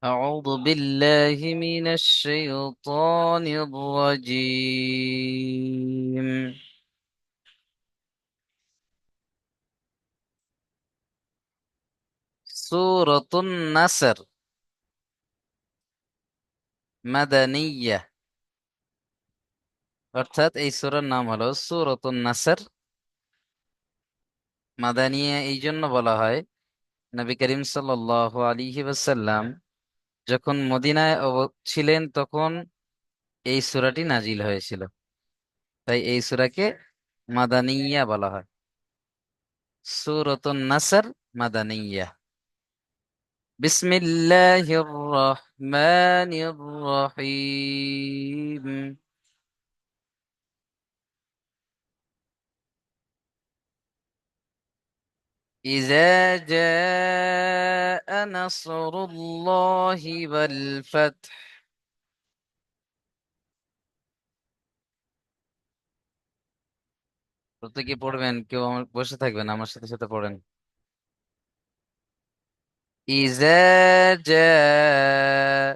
أعوذ بالله من الشيطان الرجيم. سورة النصر মাদানিয়া। অর্থাৎ এই সূরার নাম হলো সূরাতুন নাসর। মাদানিয়া এই জন্য বলা হয়, নবী করিম সাল্লাল্লাহু আলাইহি ওয়াসাল্লাম যখন মদিনায় ছিলেন তখন এই সূরাটি নাজিল হয়েছিল, তাই এই সূরাকে মাদানিয়া বলা হয়। সূরাতুন নাসর মাদানিয়া। বিসমিল্লাহির রহমানির রহিম। إذا جاء نصر الله والفتح। প্রত্যেকে পড়বেন, কেউ আমার বসে থাকবেন, আমার সাথে সাথে পড়েন। إذا جاء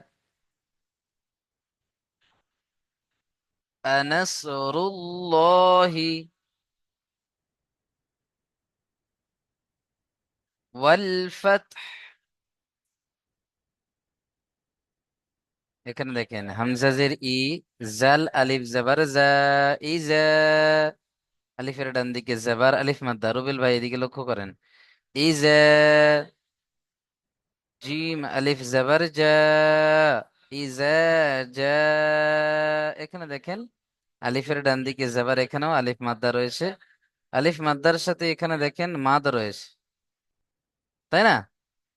نصر الله والفتح। এখানে দেখেন হামজাজের ই, জাল আলিফ জাবার জা, ইজা। আলিফের ডান দিকে জাবার আলিফ মাদ্দা। রুবেল ভাই এদিকে লক্ষ্য করেন। ইজা, জিম আলিফ জাবার জা, ইজা, জা। এখানে দেখেন আলিফের ডান দিকে জাবার, এখানেও আলিফ মাদ্দা রয়েছে। আলিফ মাদ্দার সাথে এখানে দেখেন মাদ রয়েছে, তাই না?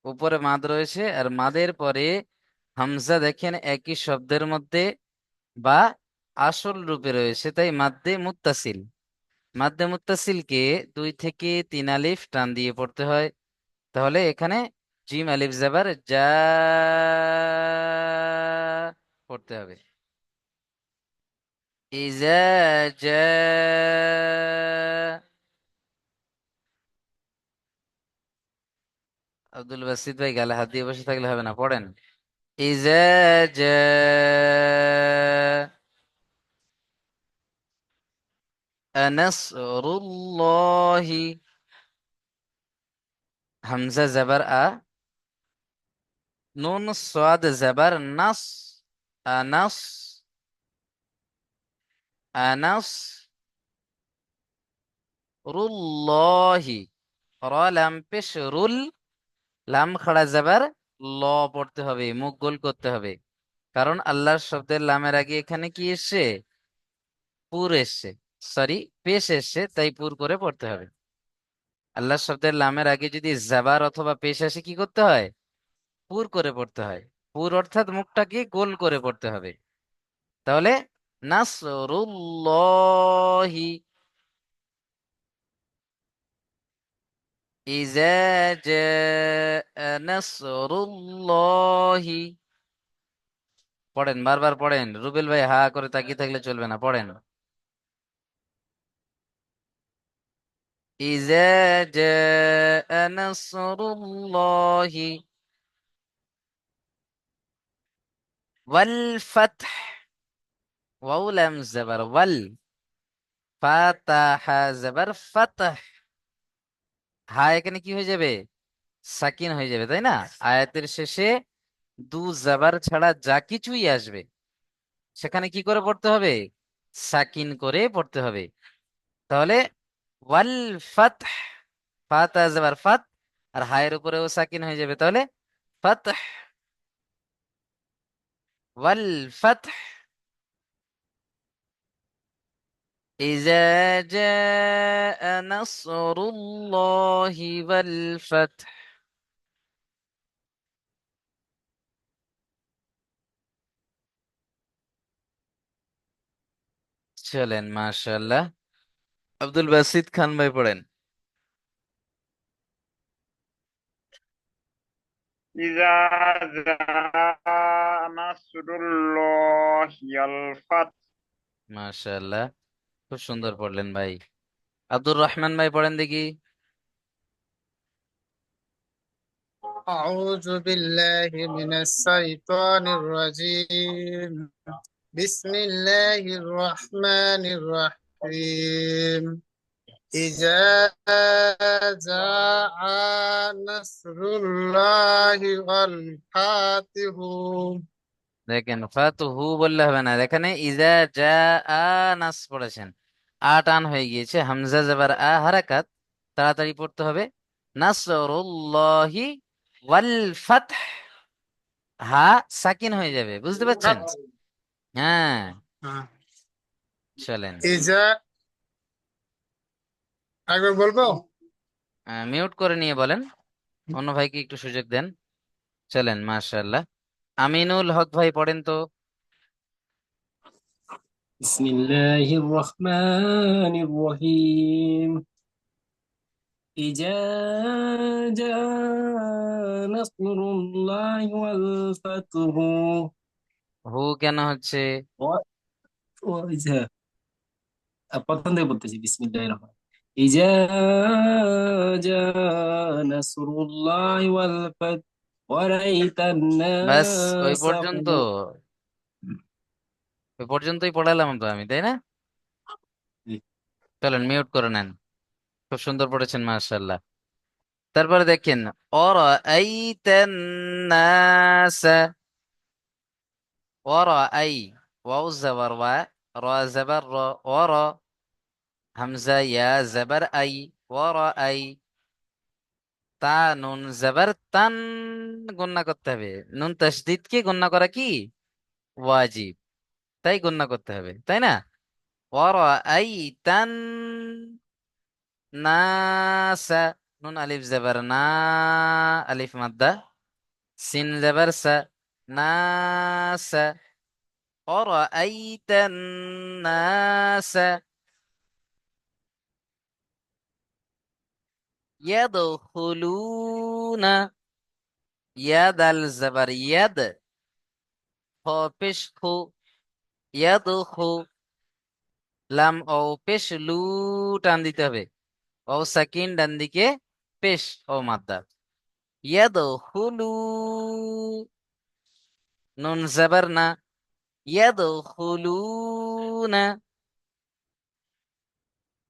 উপরে মাদ রয়েছে, আর মাদের পরে হামজা দেখেন একই শব্দের মধ্যে বা আসল রূপে রয়েছে, তাই মাদ্দে মুত্তাসিল। মাদ্দে মুত্তাসিলকে 2 থেকে 3 আলিফ টান দিয়ে পড়তে হয়। তাহলে এখানে জিম আলিফ জাবার যা পড়তে হবে। ইজা জা। আব্দুল বাসিদ ভাই গালে হাত দিয়ে বসে থাকলে হবে না, পড়েন। ইজা জা নাসরুল্লাহি। হামজা জাবার আ, নুন সাদ জাবার নাস, আনাস, আনাস রুল্লাহি। র লাম পেশ রুল, লাম খাড়া যাবার ল পড়তে হবে, মুখ গোল করতে হবে। কারণ আল্লাহর শব্দের লামের আগে এখানে কি এসছে? পুর এসছে, সরি পেশ এসছে, তাই পুর করে পড়তে হবে। আল্লাহর শব্দের লামের আগে যদি জাবার অথবা পেশ আসে কি করতে হয়? পুর করে পড়তে হয়। পুর অর্থাৎ মুখটাকে গোল করে পড়তে হবে। তাহলে নাসরুল্লাহি। ইজা জাআ নাসরুল্লাহি। পড়েন, বারবার পড়েন। রুবেল ভাই হা করে তাকিয়ে থাকলে চলবে না, পড়েন। إذا جاء نصر الله والفتح। ওয়াও লাম জবর ওয়াল, ফাতাহা জবর ফাতহ। হা এখানে কি হয়ে যাবে? সাকিন হয়ে যাবে, তাই না? আয়াতের শেষে দু জবর ছাড়া যা কিছুই আসবে সেখানে কি করে পড়তে হবে? সাকিন করে পড়তে হবে। তাহলে ওয়াল ফাতহ, ফাতাহা জবর ফাত, আর হায়ের উপরেও সাকিন হয়ে যাবে, তাহলে ফাতহ, ওয়াল ফাতহ। إذا جاء نصر الله والفتح। চলেন, মাশাআল্লাহ। আব্দুল বাসিদ খান ভাই পড়েন। إذا جاء نصر الله والفتح মাশাআল্লাহ, খুব সুন্দর পড়লেন ভাই। আব্দুর রহমান ভাই পড়েন দেখি। أعوذ بالله من الشيطان الرجيم. بسم الله الرحمن الرحيم. إذا جاء نصر الله والفتح. দেখেন ফাতুহু বললে হবে না, এখানে ইজা জা আ নাস পড়েছেন, আ টান হয়ে গিয়েছে, হামজা জবর আ হারাকাত, তাড়াতাড়ি পড়তে হবে। নাসরুল্লাহি ওয়াল ফাতহ, হা সাকিন হয়ে যাবে, বুঝতে পারছেন? হ্যাঁ, চলেন। إذا একবার বলবো। মিউট করে নিয়ে বলেন, অন্য ভাইকে একটু সুযোগ দেন। চলেন, মাশাআল্লাহ। আমিনুল হক ভাই পড়েন তো। بسم الله الرحمن الرحيم. إذا جاء نصر الله والفتح. হু কেন হচ্ছে? و- وإذا প্রথম থেকে বলতেছি বিসমিল্লাহির রহমান إذا جاء نصر الله والفتح ورأيت ব্যাস, ওই الناس পর্যন্ত, ওই পর্যন্তই পড়ালাম তো আমি, তাই না? চলেন মিউট করে নেন। খুব সুন্দর পড়েছেন, মাশাআল্লাহ। তারপরে দেখেন, অরাআইতান নাস, অরাআই, ওয়াও জবর ওয়া, রা জবর র, অরা, হামজা ইয়া জবর আই, অরাআই, তা নুন জবর তান, গুণনা করতে হবে। নুন তাসদিদ কে গুণনা করা কি ওয়াজিব, তাই গুণনা করতে হবে, তাই না? অরাআইতান নাসা, নুন আলিফ জবর না, আলিফ মাদ্দা, সিন জবর সা, নাসা। أرأيت الناس يدخلون، يد الزبر يد، خو পেশ খু, يدخو، লাম ও পেশ লু, টান দিতে হবে, ও সাকিন ডান দিকে, পেশ ও মাদ্দা। يدخلو, নুন জবর না, يدخلون،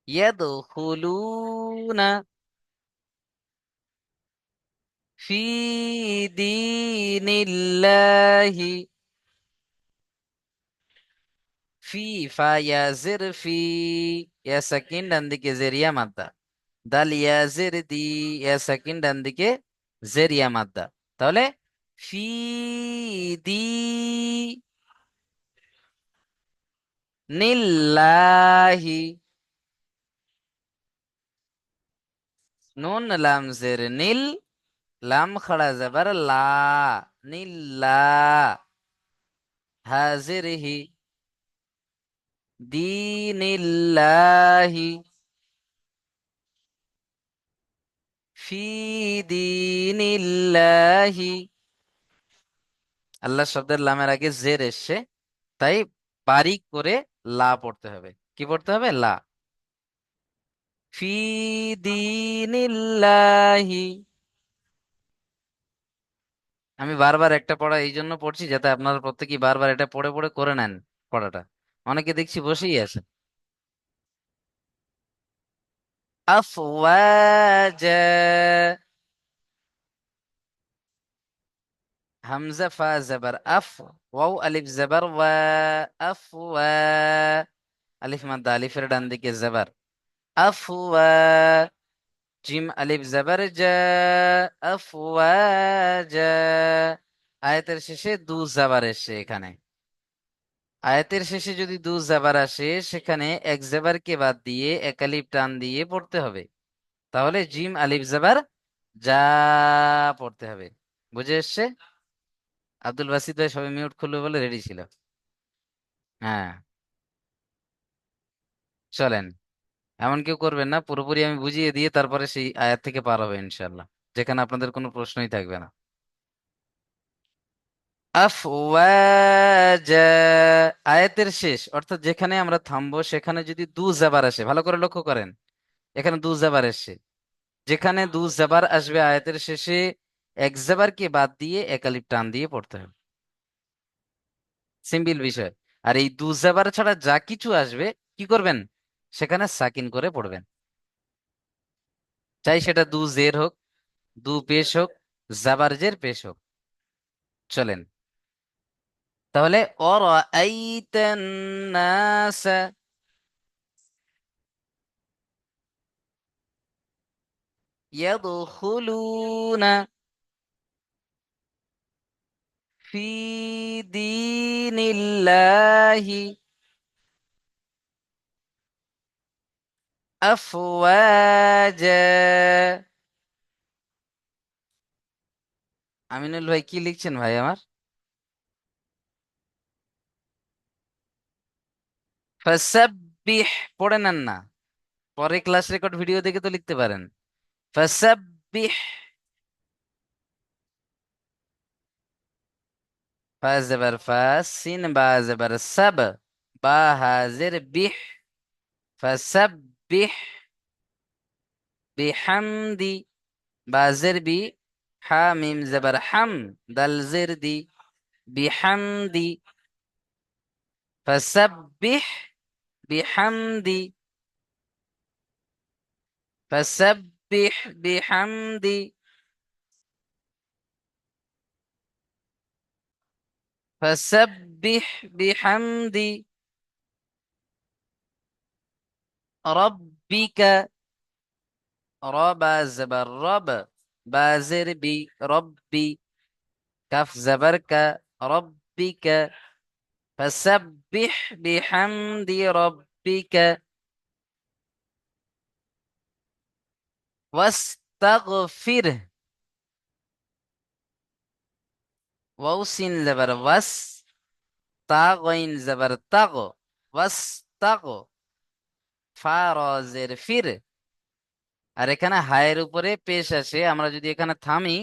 يدخلون في دين الله، ফি, ফা ইয়া জের ফি, ইয়া সাকিন ডান দিকে জেরিয়া মাদ্দা, দাল ইয়া জের দি, ইয়া সাকিন ডান দিকে জেরিয়া মাদ্দা। তাহলে ফি দি নিল্লাহি, নুন লাম জের নীল, লাম খড়া জবর লা, নিল্লা, হাজির হি, দীনিল্লাহি, ফি দীনিল্লাহি। আল্লাহ শব্দের লামের আগে জের এসছে, তাই বারিক করে লা পড়তে হবে। কি পড়তে হবে? লা। ফি দীনিল্লাহি। আমি বারবার একটা পড়া এই জন্য পড়ছি যাতে আপনারা প্রত্যেকেই বারবার এটা পড়ে পড়ে করে নেন পড়াটা। অনেকে দেখছি বসেই আছে। আফওয়াজা, হামজা ফা জবর আফ, ওয়াও আলিফ জবর ওয়া, আফওয়া, আলিফ মাদ্দা, আলিফের ডান দিকে জবর, আফওয়া, জিম আলিফ জবর জা, আফওয়াজা। আয়াতের শেষে দু জাবার এসে, এখানে আয়াতের শেষে যদি দু জাবার আসে, সেখানে এক জাবারকে বাদ দিয়ে এক আলিফ টান দিয়ে পড়তে হবে। তাহলে জিম আলিফ জাবার যা পড়তে হবে। বুঝে এসছে? আব্দুল বাসিদ ভাই সবাই মিউট খুলবে বলে রেডি ছিল। হ্যাঁ, চলেন। এমন কেউ করবেন না, পুরোপুরি আমি বুঝিয়ে দিয়ে তারপরে সেই আয়াত থেকে পার হবে ইনশাল্লাহ, যেখানে আপনাদের কোনো প্রশ্নই থাকবে না। আফওয়াজা, আয়াতের শেষ অর্থাৎ যেখানে আমরা থামবো সেখানে যদি দু জাবার আসে, ভালো করে লক্ষ্য করেন, এখানে দু জাবার এসছে, যেখানে দু জাবার আসবে আয়াতের শেষে এক জেবারকে বাদ দিয়ে এক আলিফ টান দিয়ে পড়তে হবে, সিম্পল বিষয়। আর এই দু জেবার ছাড়া যা কিছু আসবে কি করবেন, সেখানে সাকিন করে পড়বেন, চাই সেটা দু জের হোক, দু পেশ হোক, জাবার জের পেশ হোক। চলেন তাহলে, অরাআইতান নাস ইয়াদখুলুনা ফি দীনিল্লাহি আফওয়াজা। আমিনুল ভাই কি লিখছেন ভাই আমার? ফাসাব্বিহ পড়ে নেন না, পরে ক্লাস রেকর্ড ভিডিও দেখে তো লিখতে পারেন। ফাসাব্বিহ, ফা জেবার ফা, সিন বা জেবার সাব, বা হাজের বিহ, ফাসাব্বিহ বিহামদি, বা জের বি, হা মিম জেবার হাম, দাল জের দি, বিহামদি, ফাসাব্বিহ বিহামদি, ফাসাব্বিহ বিহামদি, ফাসাব্বিহ বিহামদি রব্বিকা, রবা জবর রব, বাজের বি, রব্বি, কাফ জবর কা, রব্বিকা, ফাসাব্বিহ বিহামদি রব্বিকা, ওয়াস্তাগফির, ওয়াও সিন জবর ওয়াস, তা গইন জবর তাগ, ওয়াস্তাগ, ফা রজের ফির। আর এখানে হায়ের উপরে পেশ আসে, আমরা যদি এখানে থামি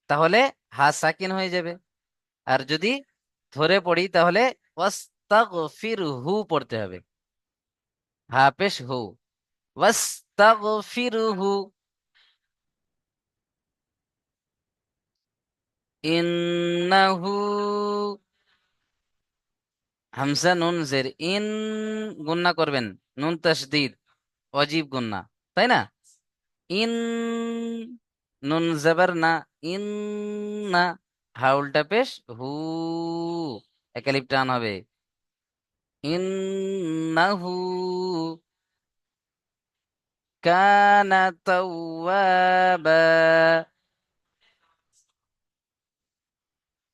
তাহলে হা সাকিন হয়ে যাবে, আর যদি ধরে পড়ি তাহলে ওয়াস্তাগফিরহু পড়তে হবে, হা পেশ হু, ওয়াস্তাগফিরহু, ইন্নাহু, হামজা নুন জের ইন, গুন্না করবেন, নুন তাসদীদ, অজীব গুন্না, তাই না? ইন, নুন জবর না, ইন না, হা উল্টা পেশ হু, একালিপ টান হবে, ইন্নাহু কানা তাওয়াবা,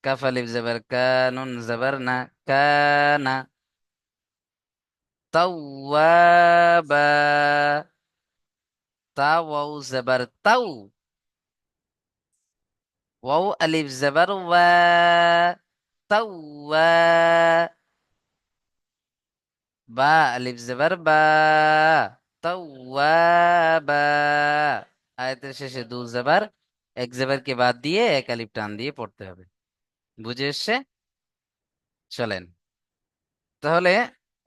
কাফ আলিফ জবর কা, নুন জবর না, কানা তাওয়াবা, তা ওয়াও জবর তাও, ওয়াও আলিফ জবর ওয়া, তাওয়া, বা আলিফ জবর বা, তাওয়াবা। আয়াতের শেষে দু জবর, এক জবরকে বাদ দিয়ে এক আলিফ টান দিয়ে পড়তে হবে। বুঝে এসছে? চলেন তাহলে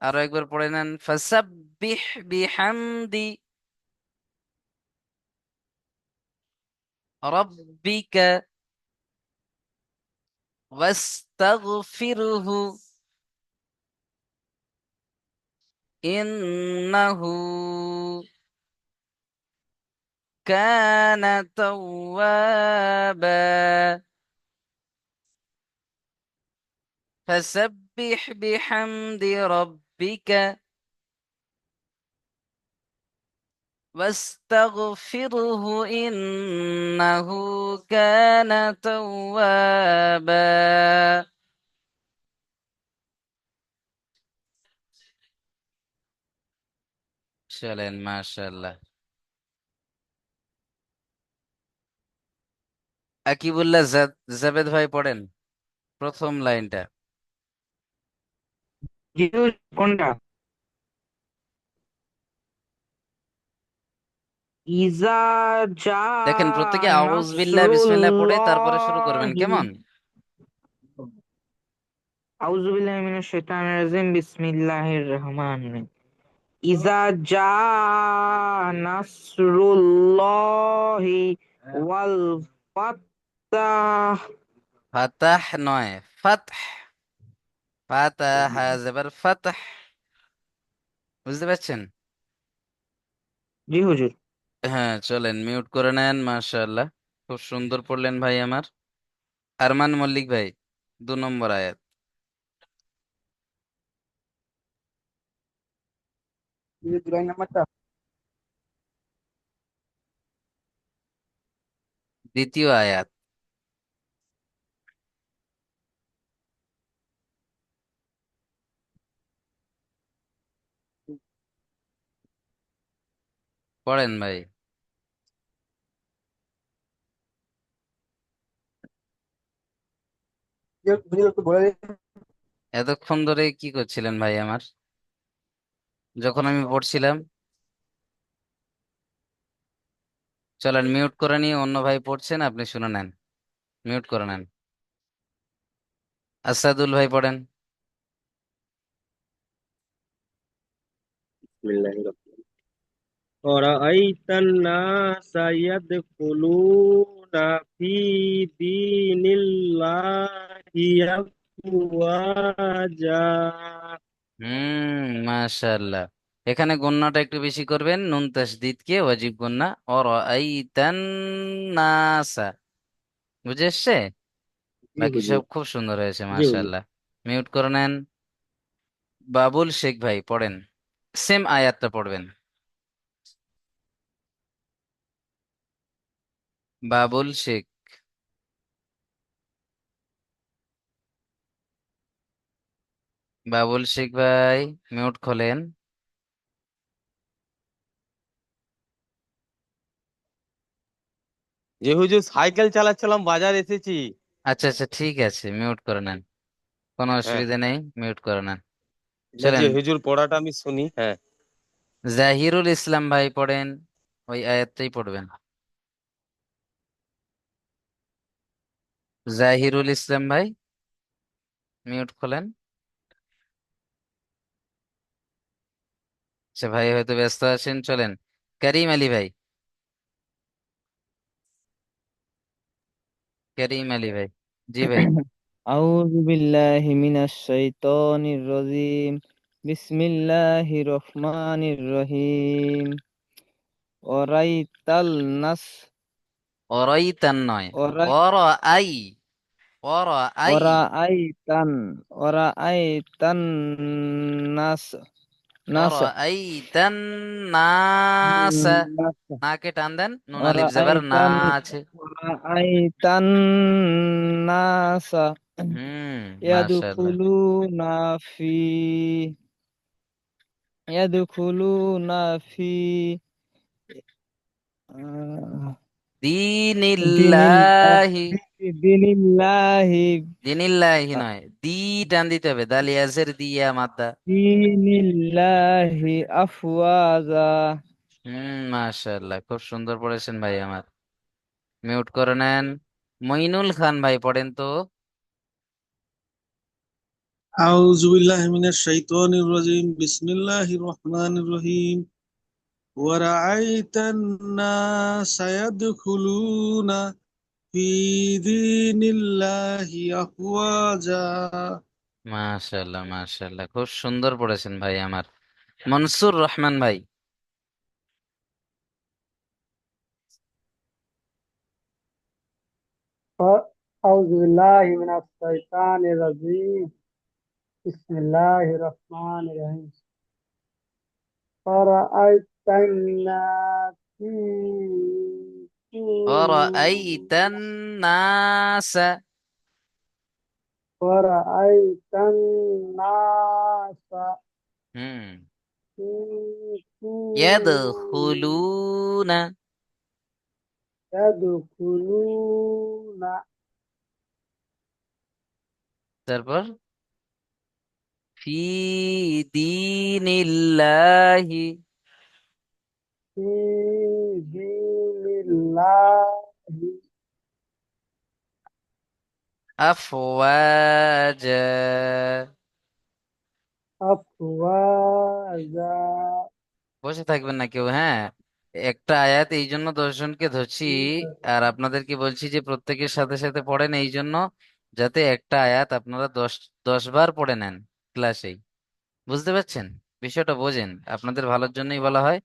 আরো একবার পড়ে নেন, ফাসাব্বিহ বিহামদি রাব্বিকা ওয়াস্তাগফিরহু ইন্নাহু কানা তাওয়াবা, ফাসাব্বিহ বিহামদি রাব্বিকা ওয়াস্তাগফিরহু ইন্নাহু কানা তাওয়াবা। চলেন মাশাআল্লাহ। আকিবুল্লাহ জাবেদ ভাই পড়েন প্রথম লাইনটা। জিউস কোনটা? ইজা জা দেখেন প্রত্যেকে আউজ বিল্লাহ বিসমিল্লাহ পড়ে তারপরে শুরু করবেন, নাসরুল্লাহি, কেমন? আউযু বিল্লাহি মিনাশ শাইতানির রাজিম, বিসমিল্লাহির রহমানির রহিম। ইজা জা নাসরুল্লাহি ওয়াল ফাত, ফাতাহ। ফাতাহ নয়, ফাতহ। ফাতাহ জবর ফাতহ। বুঝতে পারছেন? জি হুজুর। হ্যাঁ, চলেন মিউট করে নেন। মাশাআল্লাহ, খুব সুন্দর পড়লেন ভাই আমার। আরমান মল্লিক ভাই, 2 নম্বর আয়াত। দুই নাম্বারটা। দ্বিতীয় আয়াত। পড়েন ভাই। একটু বলে দিন। এতক্ষণ ধরে কি করছিলেন ভাই আমার, যখন আমি পড়ছিলাম? চলেন মিউট করে নিয়ে অন্য ভাই পড়ছেন, আপনি শুনে নেন। মিউট করে নেন। আসাদুল ভাই পড়েন। أرأيت الناس يدخلون في دين الله أفواجا মাশাআল্লাহ। এখানে গুণনাটা একটু বেশি করবেন, নুন তাসদিদকে ওয়াজিব গুণনা। Or আইতান NASA. বুঝে এসছে? জি বাকি হুজুর। সব খুব সুন্দর হয়েছে, জি হুজুর। মাশাআল্লাহ। মিউট করে নেন। বাবুল শেখ ভাই পড়েন, সেম আয়াতটা পড়বেন। বাবুল শেখ। বাবুল শেখ ভাই, মিউট খোলেন। যে হুজুর সাইকেল চালাচ্ছিলাম, বাজার এসেছি। আচ্ছা আচ্ছা, ঠিক আছে, মিউট করে নেন। কোনো হ্যাঁ অসুবিধা নেই, মিউট করে নেন। না, চলেন, যে হুজুর পড়াটা আমি শুনি। হ্যাঁ, জাহিরুল ইসলাম ভাই পড়েন, ওই আয়াতটাই পড়বেন। জাহিরুল ইসলাম ভাই, মিউট খোলেন। আচ্ছা, ভাই হয়তো ব্যস্ত আছেন, চলেন। করিম আলী ভাই। করিম আলী ভাই, জি ভাই। أعوذ بالله من الشيطان الرجيم بسم الله الرحمن الرحيم ورأيت الناس অরাইতান নয়, ورأي- অর আই, অর আই। ورأيت الناس অর ناس আইতান নাস। নাকে টান দেন, নুন আলিফ জবর ورأيت না আছে। ورأيت الناس মাশাআল্লাহ। يدخلون في يدخلون في آه، دين الله দিনিল্লাহি। دين الله দিনিল্লাহি নয়, দি টান দিতে হবে, দালিয়াজের দিয়া মাদ্দা। دين الله أفواجا মাশাআল্লাহ, খুব সুন্দর পড়েছেন ভাই আমার। মিউট করে নেন। মইনুল খান ভাই পড়েন তো। أعوذ بالله من الشيطان الرجيم بسم الله الرحمن الرحيم ورأيت الناس يدخلون في دين الله أفواجا মাশাআল্লাহ মাশাআল্লাহ, খুব সুন্দর পড়েছেন ভাই আমার। মনসুর রহমান ভাই। أعوذ بالله من الشيطان الرجيم بسم الله الرحمن الرحيم فرأيت الناس অরাআইতান নাস। ورأيت الناس হুম يدخلون ইয়াদখুলুনা। তারপর ফি দীনিল্লাহি في دين الله আফওয়াজা। أفواجا বসে থাকবেন না কেউ, হ্যাঁ। একটা আয়াত এই জন্য 10 জনকে ধরছি আর আপনাদেরকে বলছি যে প্রত্যেকের সাথে সাথে পড়েন, এই জন্য যাতে একটা আয়াত আপনারা 10 বার পড়ে নেন ক্লাসেই। বুঝতে পারছেন? বিষয়টা বোঝেন, আপনাদের ভালোর জন্যই বলা হয়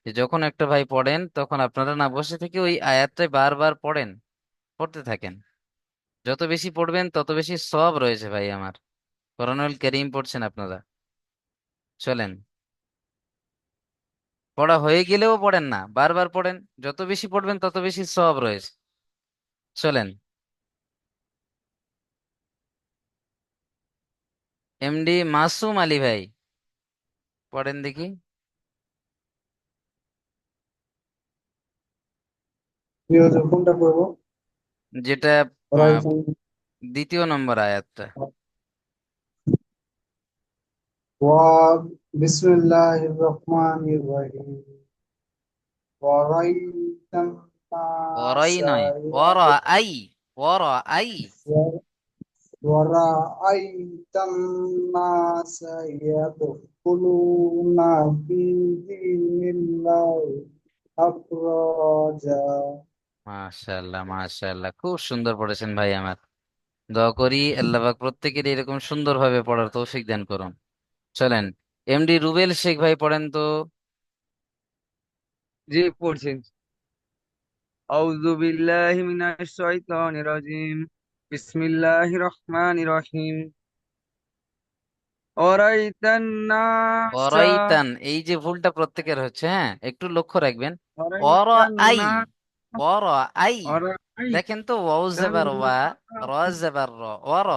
যে যখন একটা ভাই পড়েন তখন আপনারা না বসে থেকে ওই আয়াতটাই বারবার পড়েন, পড়তে থাকেন। যত বেশি পড়বেন তত বেশি সওয়াব রয়েছে ভাই আমার। কোরআনুল কারীম পড়ছেন আপনারা। চলেন, পড়া হয়ে গেলেও পড়েন না, বারবার পড়েন। যত বেশি পড়বেন তত বেশি সওয়াব রয়েছে। চলেন, এমডি মাসুম আলী ভাই পড়েন দেখি। কি হচ্ছে, কোনটা করবো? যেটা আহ, ওরাইতান দ্বিতীয় নম্বর আয়াতটা। ওয়া বিসমিল্লাহির রহমানির রহিম ওয়ারাইতান অরই নাসা নয়, অর আই, অর আই। ওয়ারাইতান নাসা ইয়াদখুলুনা ফি দীনিল্লাহি আফওয়াজা। মাশাআল্লাহ মাশাআল্লাহ, খুব সুন্দর পড়েছেন ভাই আমার। দোয়া করি আল্লাহ পাক প্রত্যেকের এরকম সুন্দরভাবে পড়ার তৌফিক দান করুন। চলেন, এমডি রুবেল শেখ ভাই পড়েন তো। জি পড়ছি। আউযু বিল্লাহি মিনাশ শাইতানির রাজিম। বিসমিল্লাহির রহমানির রহিম। অরাইতান নাসা অরাইতান, এই যে ভুলটা প্রত্যেকের হচ্ছে, হ্যাঁ একটু লক্ষ্য রাখবেন। অর অরাইতান আই, না অর আই। দেখেন তো, ওয়াও অরাইতান জবর ওয়া, র জবর র, অর।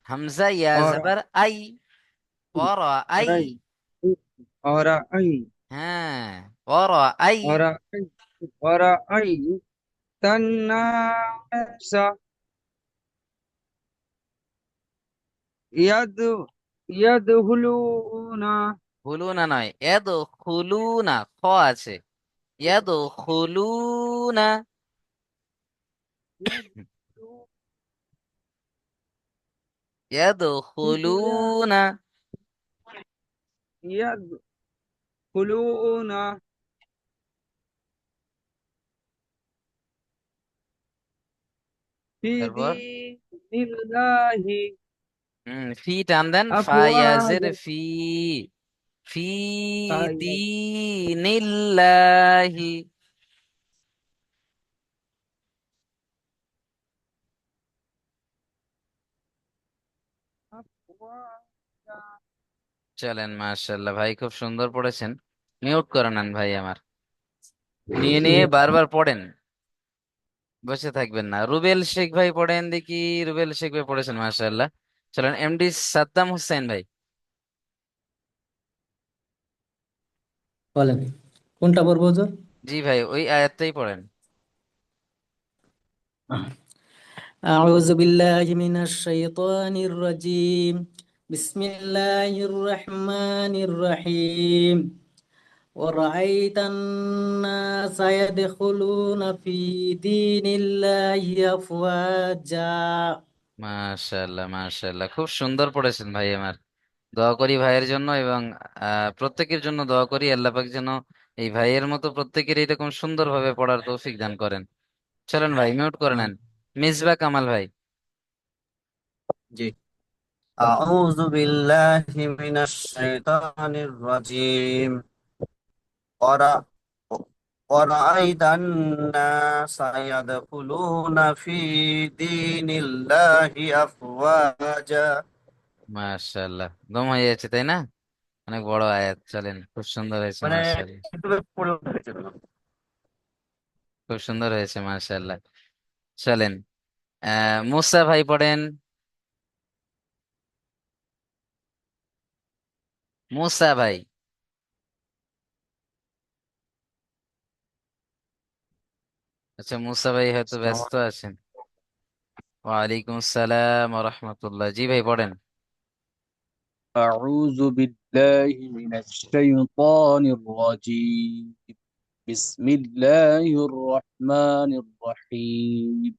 হামজা ইয়া জবর আই, অর আই। অরাই অরাই হ্যাঁ, অর আই। অরাই অরাই তান্নাসা ইয়াদ ইয়াদহুলুনা খুলুনা নয়, এদ খুলুনা, খ আছে। এদ খুলুনা, এদ খুলুনা। ইয়াদহুলুনা ফি তারপর দীনিল্লাহি ফি টান দেন, ফা ইয়াজের আফওয়াজা। ফি, ফি দীনিল্লাহি। চলেন, মাশাআল্লাহ ভাই খুব সুন্দর পড়েছেন। মিউট করে নেন ভাই আমার, নিয়ে নিয়ে বারবার পড়েন, বসে থাকবেন না। রুবেল শেখ ভাই পড়েন দেখি। রুবেল শেখ ভাই পড়েছেন মাশাআল্লাহ। চলেন, এমডি সাদ্দাম হোসেন ভাই। বলেন কোনটা পড়বো হুজুর? জি ভাই, ওই আয়াতটাই পড়েন। أعوذ بالله من الشيطان الرجيم. بسم الله الرحمن الرحيم. ورأيت الناس يدخلون في دين الله أفواجا. মাশাআল্লাহ মাশাআল্লাহ, খুব সুন্দর পড়েছেন ভাই আমার। দোয়া করি ভাইয়ের জন্য, এবং প্রত্যেকের জন্য দোয়া করি আল্লাহ পাক যেন এই ভাইয়ের মতো প্রত্যেকের এরকম সুন্দরভাবে পড়ার তৌফিক দান করেন। চলেন ভাই, মিউট করে নেন। মিসবাহ কামাল ভাই। জি أعوذ بالله من الشيطان الرجيم ورأ- ورأيت الناس يدخلون في دين الله أفواجا মাশাআল্লাহ, দম হয়ে যাচ্ছে তাই না? অনেক বড় আয়াত। চলেন, খুব সুন্দর হয়েছে মানে মাশাআল্লাহ, কিভাবে পড়ে উঠেছিল। খুব সুন্দর হয়েছে মাশাআল্লাহ। চলেন, মুসা ভাই পড়েন। মুসা ভাই। আচ্ছা, মুসা ভাই হয়তো ব্যস্ত আছেন। ওয়ালাইকুম আসসালাম ওয়া রাহমাতুল্লাহ। জি ভাই পড়েন। أعوذ بالله من الشيطان الرجيم بسم الله الرحمن الرحيم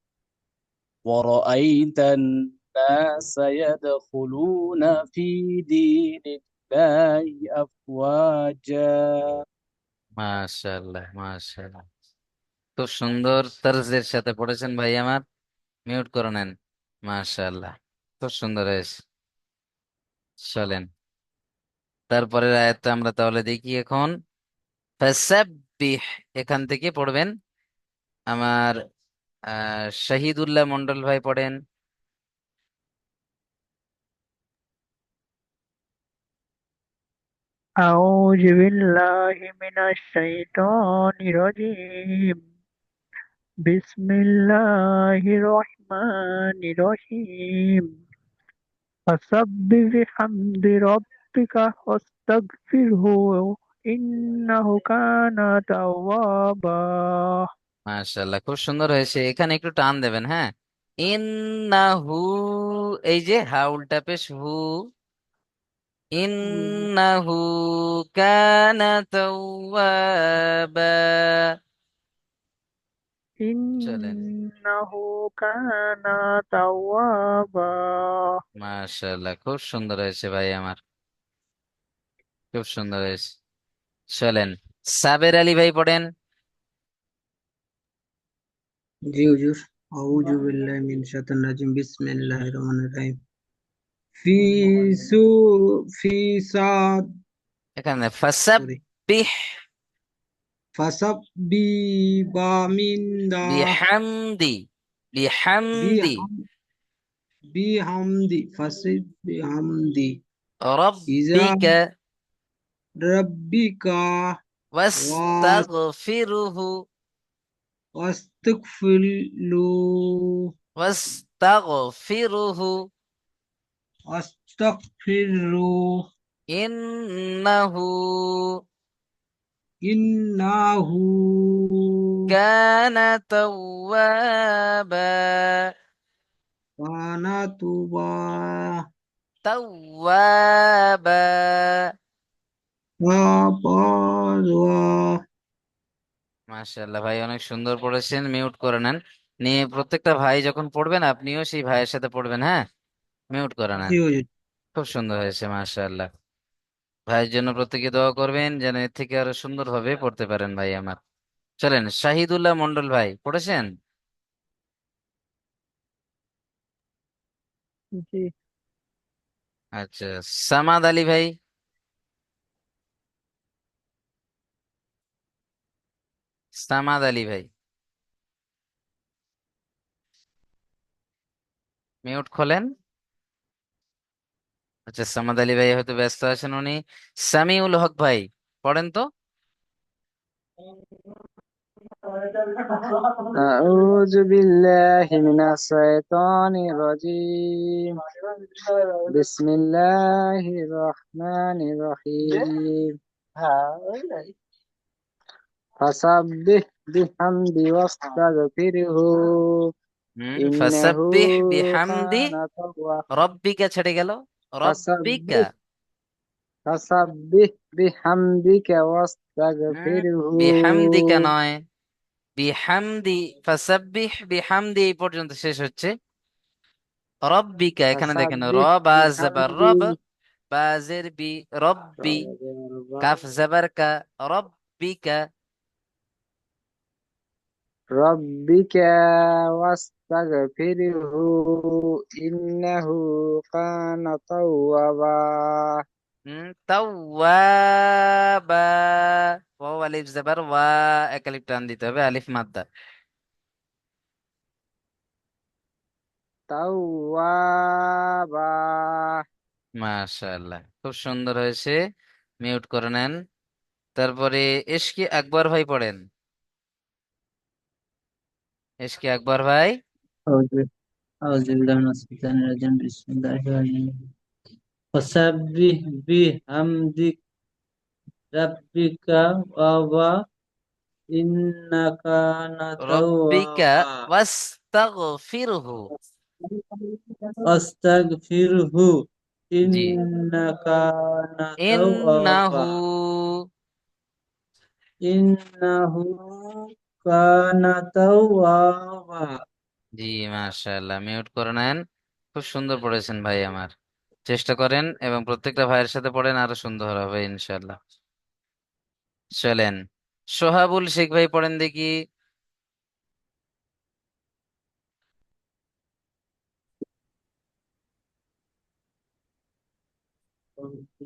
ورأيت الناس يدخلون في دين الله أفواجا মাশাআল্লাহ, মাশাআল্লাহ, খুব সুন্দর তরজের সাথে পড়েছেন ভাই আমার। মিউট করে নেন। মাশাআল্লাহ, খুব সুন্দর হয়েছে। চলেন তারপরের আয়াতটা আমরা তাহলে দেখি এখন। ফাসাব্বিহ, এখান থেকে পড়বেন আমার শহীদুল্লাহ মন্ডল ভাই পড়েন। أعوذ بالله من الشيطان الرجيم بسم الله الرحمن الرحيم فسبح بحمد ربك واستغفره إنه كان توابا মাশাআল্লাহ, খুব সুন্দর হয়েছে। এখানে একটু টান দেবেন, হ্যাঁ। ইন্নাহু, এই যে হা উল্টা পেশ হু, ইন্নাহু কানা তাওয়াবা। চলেন। إنه كان توابا মাশাআল্লাহ, খুব সুন্দর হয়েছে ভাই আমার, খুব সুন্দর হয়েছে। চলেন সাবের আলী ভাই পড়েন। জি হুজুর। আউযু বিল্লাহি মিনাশ শাইতানির রাজিম। বিসমিল্লাহির রহমানির রহিম। ফি সু ফি সাদ এখানে সরি ফাসাব্বিহ ফাসাব্বি বা মিন্দা বিহামদি, বিহামদি বিহাম বিহামদি ফাসিব বিহামদি ইজা রব্বিকা রাব্বিকা ওয়াস ওয়াস্তাগফিরুহু, ওয়াস্তাগফিরু ওয়াস্তাগফিরুহু ওয়াস্তাগফিরু ইন্নাহু ইন্নাহু কানা তাওয়াবা, কানা তুবা তাওয়াবা। তাবারওয়া। মাশাআল্লাহ ভাই, অনেক সুন্দর পড়েছেন। মিউট করে নেন। নিয়ে প্রত্যেকটা ভাই যখন পড়বেন আপনিও সেই ভাইয়ের সাথে পড়বেন, হ্যাঁ। মিউট করে নেন। জি হুজুর। খুব সুন্দর হয়েছে, মাশাআল্লাহ। ভাইয়ের জন্য প্রত্যেকে দোয়া করবেন যেন এর থেকে আরো সুন্দরভাবে পড়তে পারেন ভাই আমার। চলেন শাহিদুল্লাহ মন্ডল ভাই পড়েছেন। জি আচ্ছা, সামাদ আলী ভাই। সামাদ আলী ভাই মিউট খোলেন। আচ্ছা, সামাদ আলী ভাই হয়তো ব্যস্ত আছেন উনি। সামিউল হক ভাই পড়েন তো। أعوذ بالله من الشيطان الرجيم بسم الله الرحمن الرحيم فسبح بحمد واستغفره إنه ফাসাব্বিহ বিহামদি كان توابا রব্বিকা ছেড়ে গেল, রব্বিকা। فسبح فسبح بحمدك হুম, واستغفره বিহামদিকা নয়, বিহামদি। ফাসাব্বিহ বিহামদি এই পর্যন্ত শেষ হচ্ছে। রব্বিকা, এখানে দেখেন র فسبح বা জাবার রব, بحمد বা জের বি, রব্বি, কাফ জাবার কা, রব্বিকা। ربك واستغفره إنه كان توابا তাওয়াবা, ওয়াও আলিফ জাবার ওয়া, এক আলিফ টান দিতে হবে, আলিফ মাদ্দা। توابا মাশাআল্লাহ, খুব সুন্দর হয়েছে। মিউট করে নেন। তারপরে এশকে আকবর ভাই পড়েন। এশকে আকবর ভাই। أعوذ أعوذ بالله من الشيطان الرجيم بسم الله الرحمن الرحيم فسبح بحمد ربك إنك كان রব্বিকা توابا ওয়াস্তাগফিরহু। أستغفره জি। إنك كان ইন্নাহু, توابا إنه كان توابا জি মাশাআল্লাহ, মিউট করে নেন। খুব সুন্দর পড়েছেন ভাই আমার। চেষ্টা করেন এবং প্রত্যেকটা ভাইয়ের সাথে পড়েন, আরো সুন্দর হবে ইনশাআল্লাহ। চলেন সোহাবুল শেখ ভাই পড়েন দেখি।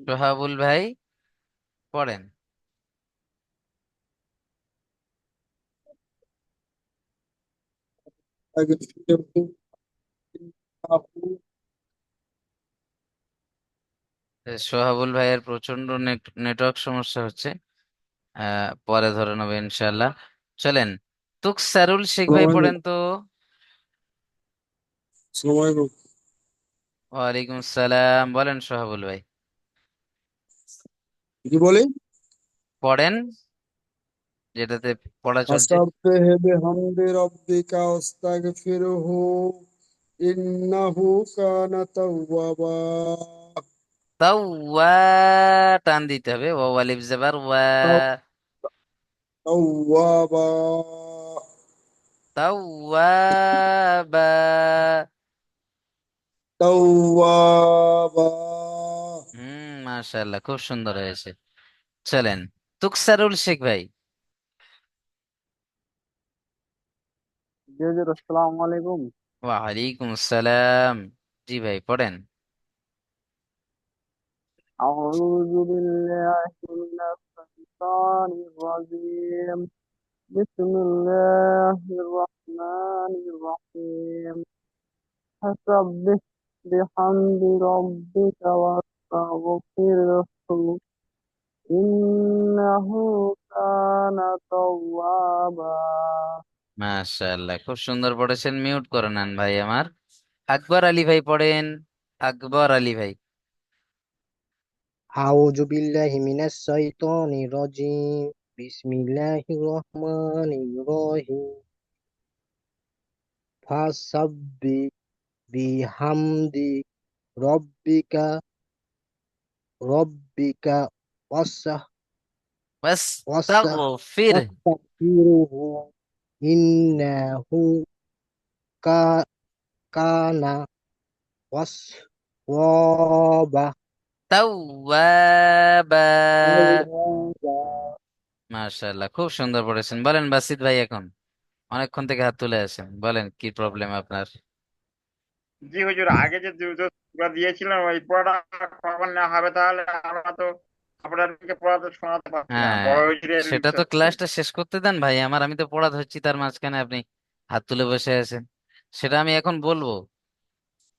সোহাবুল ভাই পড়েন। সোহাবুল ভাইয়ের প্রচন্ড নেটওয়ার্ক সমস্যা হচ্ছে। পরে ধরে নেবো ইনশাল্লাহ। চলেন, তুকসারুল শেখ ভাই পড়েন তো। ওয়ালাইকুম আসসালাম, বলেন সোহাবুল ভাই। কি বলি? পড়েন যেটাতে পড়া চলছে। ফাসাব্বিহ বিহামদি রাব্বিকা ওয়াস্তাগফিরহু ইন্নাহু কানা তাওয়াবা। তাওয়া, টান দিতে হবে, ও আলিফ জবর ওয়া। তাওয়াবা। তাওয়াবা। তাওয়াবা। মাশাআল্লাহ, খুব সুন্দর হয়েছে। চলেন, তুকসারুল শেখ ভাই। জি হুজুর, আসসালামু আলাইকুম। ওয়ালাইকুম আসসালাম। জি ভাই পড়েন। আউযু বিল্লাহি মিনাশ শাইতানির রাজীম। বিসমিল্লাহির রহমানির রহিম। ফাসাব্বিহ বিহামদি রাব্বিকা ওয়াস্তাগফিরহু ইন্নাহু কানা তাওয়াবা। মাশাআল্লাহ, খুব সুন্দর পড়েছেন। মিউট করে নেন ভাই আমার। আকবর আলী ভাই পড়েন। আকবর আলী ভাই। أعوذ بالله من الشيطان الرجيم بسم الله الرحمن الرحيم فسبح بحمد ربك ربك وس- ওয়াস্তাগফির। واستغفره إنه كا- كان وابا. তাওয়াবা। মাশাআল্লাহ, খুব সুন্দর পড়েছেন। বলেন বাসিত ভাই, এখন অনেকক্ষণ থেকে হাত তুলে আছেন, বলেন কি প্রবলেম আপনার। জি হুজুর, আগে যে দুটো সূরা দিয়েছিলেন ওই পড়াটা কখন নেওয়া হবে? তাহলে আমরা তো আপনাদেরকে পড়াতে শোনাতে পারছি না, হ্যাঁ, বড় হুজুরের সেটা তো ইচ্ছাতে। ক্লাসটা শেষ করতে দেন ভাই আমার, আমি তো পড়া ধরছি, তার মাঝখানে আপনি হাত তুলে বসে আছেন। সেটা আমি এখন বলবো।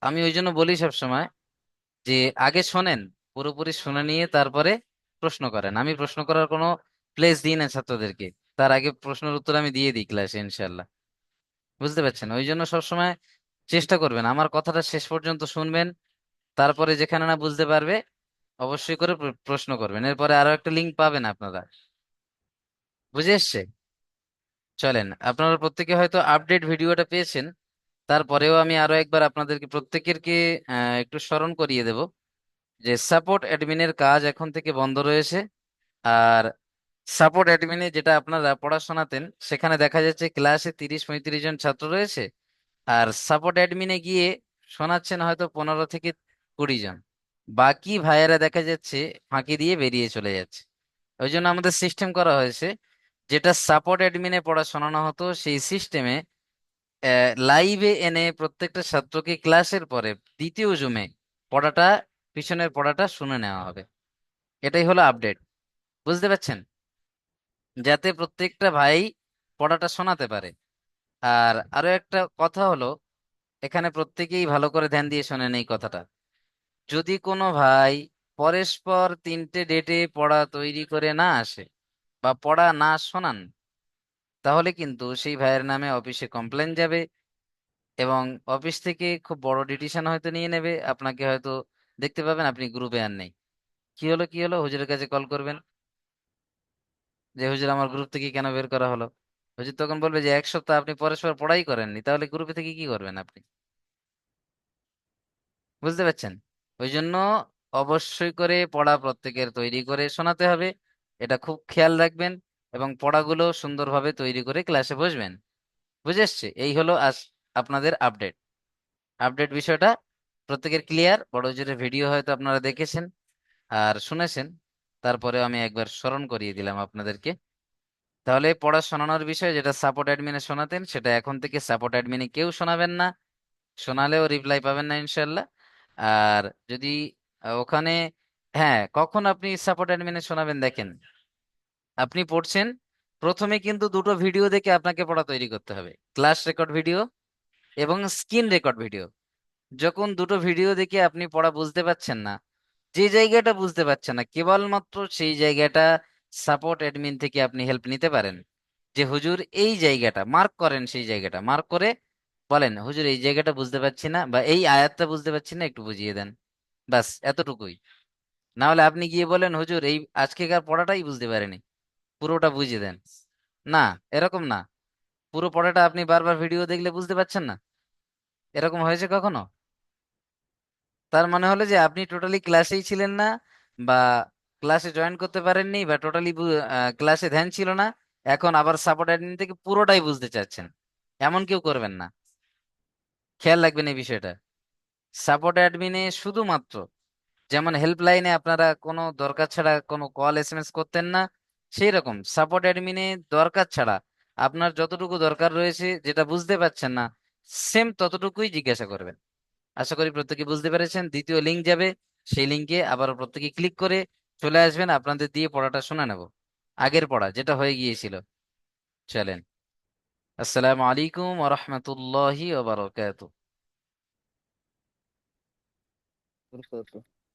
আমি ওই জন্য বলি সব সময় যে আগে শোনেন, পুরোপুরি শুনে নিয়ে তারপরে প্রশ্ন করেন। আমি প্রশ্ন করার কোনো প্লেস দিই না ছাত্রদেরকে, তার আগে প্রশ্নের উত্তর আমি দিয়ে দিই ক্লাসে ইনশাল্লাহ। বুঝতে পারছেন? ওই জন্য সবসময় চেষ্টা করবেন আমার কথাটা শেষ পর্যন্ত শুনবেন, তারপরে যেখানে না বুঝতে পারবে অবশ্যই করে প্রশ্ন করবেন। এরপরে আরো একটা লিঙ্ক পাবেন আপনারা। বুঝে এসছে? চলেন, আপনারা প্রত্যেকে হয়তো আপডেট ভিডিওটা পেয়েছেন, তারপরেও আমি আরো একবার আপনাদেরকে প্রত্যেকেরকে একটু স্মরণ করিয়ে দেব যে সাপোর্ট অ্যাডমিনের কাজ এখন থেকে বন্ধ রয়েছে। আর সাপোর্ট অ্যাডমিনে যেটা আপনারা পড়াশোনাতেন, সেখানে দেখা যাচ্ছে ক্লাসে 30-35 জন ছাত্র রয়েছে, আর সাপোর্ট অ্যাডমিনে গিয়ে শোনাচ্ছেন হয়তো 15 থেকে 20 জন। বাকি ভাইয়েরা দেখা যাচ্ছে ফাঁকি দিয়ে বেরিয়ে চলে যাচ্ছে। ওই জন্য আমাদের সিস্টেম করা হয়েছে, যেটা সাপোর্ট অ্যাডমিনে পড়া শোনানো হতো সেই সিস্টেমে লাইভে এনে প্রত্যেকটা ছাত্রকে ক্লাসের পরে দ্বিতীয় জুমে পড়াটা, পিছনের পড়াটা শুনে নেওয়া হবে। এটাই হলো আপডেট। বুঝতে পারছেন? যাতে প্রত্যেকটা ভাই পড়াটা শোনাতে পারে। আর আরো একটা কথা হলো, এখানে প্রত্যেকেই ভালো করে ধ্যান দিয়ে শোনেন এই কথাটা। যদি কোনো ভাই পরস্পর 3টে ডেটে পড়া তৈরি করে না আসে বা পড়া না শোনান, তাহলে কিন্তু সেই ভাইয়ের নামে অফিসে কমপ্লেন যাবে, এবং অফিস থেকে খুব বড় ডিসিশন হয়তো নিয়ে নেবে। আপনাকে হয়তো দেখতে পাবেন আপনি গ্রুপে আর নেই। কি হলো কি হলো, হুজুরের কাছে কল করবেন যে হুজুর আমার গ্রুপ থেকে কেন বের করা হলো। হুজুর তখন বলবে যে 1 সপ্তাহ আপনি পরস্পর পড়াই করেননি, তাহলে গ্রুপে থেকে কি করবেন আপনি। বুঝতে পারছেন? ওই জন্য অবশ্যই করে পড়া প্রত্যেকের তৈরি করে শোনাতে হবে, এটা খুব খেয়াল রাখবেন। এবং পড়াগুলো সুন্দরভাবে তৈরি করে ক্লাসে বসবেন। বুঝে এসছে? এই হলো আজ আপনাদের আপডেট। আপডেট বিষয়টা প্রত্যেকের ক্লিয়ার। বড় জোরের ভিডিও হয়তো আপনারা দেখেছেন আর শুনেছেন, তারপরেও আমি একবার স্মরণ করিয়ে দিলাম আপনাদেরকে। তাহলে পড়া শোনানোর বিষয় যেটা সাপোর্ট অ্যাডমিনে শোনাতেন সেটা এখন থেকে সাপোর্ট অ্যাডমিনে কেউ শোনাবেন না, শোনালেও রিপ্লাই পাবেন না ইনশাল্লাহ। আর যদি ওখানে, হ্যাঁ, কখন আপনি সাপোর্ট অ্যাডমিনে শোনাবেন দেখেন, আপনি পড়ছেন, প্রথমে কিন্তু দুটো ভিডিও দেখে আপনাকে পড়া তৈরি করতে হবে, ক্লাস রেকর্ড ভিডিও এবং স্ক্রিন রেকর্ড ভিডিও। যখন দুটো ভিডিও দেখে আপনি পড়া বুঝতে পারছেন না, যে জায়গাটা বুঝতে পারছেন না কেবলমাত্র সেই জায়গাটা সাপোর্ট অ্যাডমিন থেকে আপনি হেল্প নিতে পারেন, যে হুজুর এই জায়গাটা মার্ক করেন, সেই জায়গাটা মার্ক করে বলেন হুজুর এই জায়গাটা বুঝতে পারছি না, বা এই আয়াতটা বুঝতে পারছি না, একটু বুঝিয়ে দেন। বাস এতটুকুই। না হলে আপনি গিয়ে বলেন হুজুর এই আজকেকার পড়াটাই বুঝতে পারেনি, পুরোটা বুঝিয়ে দেন। না, এরকম না। পুরো পড়াটা আপনি বারবার ভিডিও দেখলে বুঝতে পারছেন না, এরকম হয়েছে কখনো? তার মানে হলো যে আপনি টোটালি ক্লাসেই ছিলেন না, বা ক্লাসে জয়েন করতে পারেননি, বা টোটালি ক্লাসে ধ্যান ছিল না। এখন আবার সাপোর্ট অ্যাডমিন থেকে পুরোটাই বুঝতে চাচ্ছেন, এমন কেউ করবেন না। খেয়াল রাখবেন এই বিষয়টা। সাপোর্ট অ্যাডমিনে শুধুমাত্র, যেমন হেল্পলাইনে আপনারা কোনো দরকার ছাড়া কোনো কল এসএমএস করতেন না, সেই রকম সাপোর্ট অ্যাডমিনে দরকার ছাড়া আপনার যতটুকু দরকার রয়েছে যেটা বুঝতে পারছেন না, সেম ততটুকুই জিজ্ঞাসা করবেন। আশা করি প্রত্যেকে বুঝতে পেরেছেন। দ্বিতীয় লিঙ্ক যাবে, সেই লিঙ্কে আবার প্রত্যেকে ক্লিক করে চলে আসবেন, আপনাদের দিয়ে পড়াটা শোনা নেব, আগের পড়া যেটা হয়ে গিয়েছিল। চলেন, আসসালামু আলাইকুম ওয়া রাহমাতুল্লাহি ওয়া বারাকাতুহু।